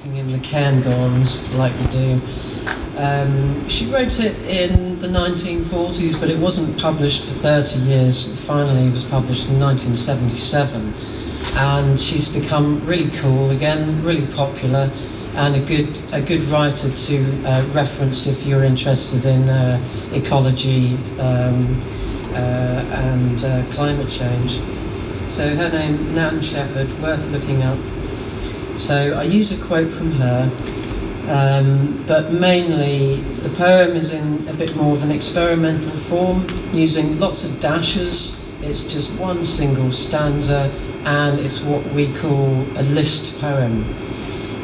walking in the Cairngorms like you do. She wrote it in the 1940s, but it wasn't published for 30 years. It finally was published in 1977. And she's become really cool again, really popular, and a good writer to reference if you're interested in ecology and climate change. So her name, Nan Shepherd, worth looking up. So I use a quote from her, but mainly the poem is in a bit more of an experimental form, using lots of dashes. It's just one single stanza, and it's what we call a list poem.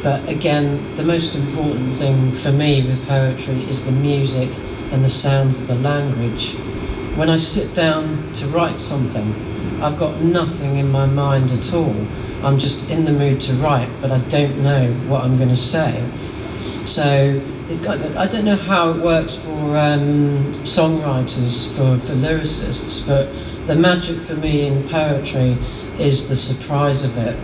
But again, the most important thing for me with poetry is the music and the sounds of the language. When I sit down to write something, I've got nothing in my mind at all. I'm just in the mood to write, but I don't know what I'm going to say. So I don't know how it works for songwriters, for lyricists, but the magic for me in poetry is the surprise of it.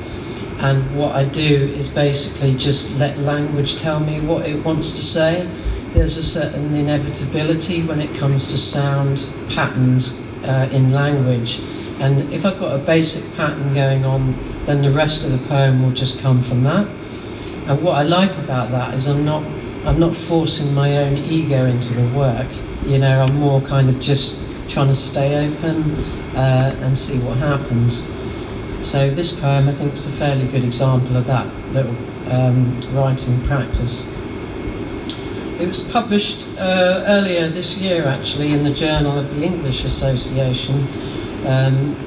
And what I do is basically just let language tell me what it wants to say. There's a certain inevitability when it comes to sound patterns in language. And if I've got a basic pattern going on, then the rest of the poem will just come from that. And what I like about that is I'm not forcing my own ego into the work. You know, I'm more kind of just trying to stay open and see what happens. So this poem, I think, is a fairly good example of that little writing practice. It was published earlier this year, actually, in the Journal of the English Association.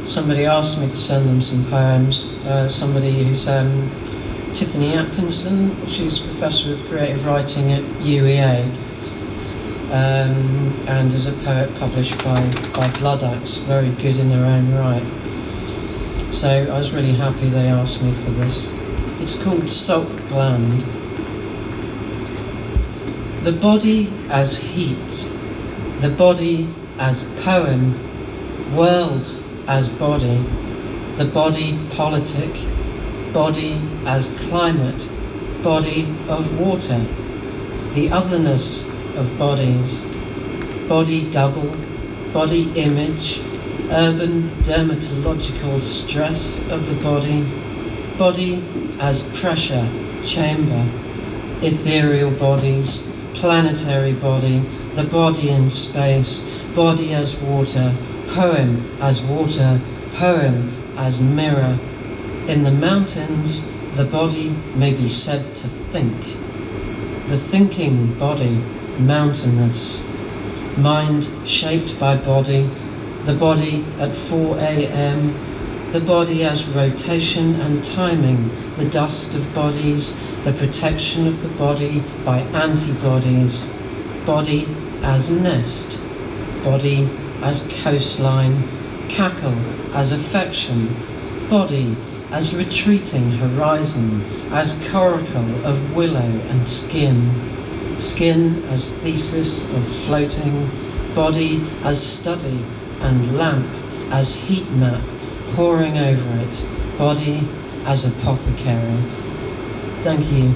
Somebody asked me to send them some poems. Somebody who's Tiffany Atkinson, she's Professor of Creative Writing at UEA, and is a poet published by Blood Axe, very good in their own right. So I was really happy they asked me for this. It's called Salt Gland. The body as heat, the body as poem, world as body, the body politic, body as climate, body of water, the otherness of bodies, body double, body image, urban dermatological stress of the body as pressure, chamber, ethereal bodies, planetary body, the body in space, body as water, poem as water, poem as mirror. In the mountains, the body may be said to think. The thinking body, mountainous. Mind shaped by body, the body at 4 a.m., the body as rotation and timing, the dust of bodies, the protection of the body by antibodies, body as nest, body as coastline, cackle as affection, body as retreating horizon, as coracle of willow and skin, skin as thesis of floating, body as study and lamp, as heat map pouring over it, body as apothecary. Thank you.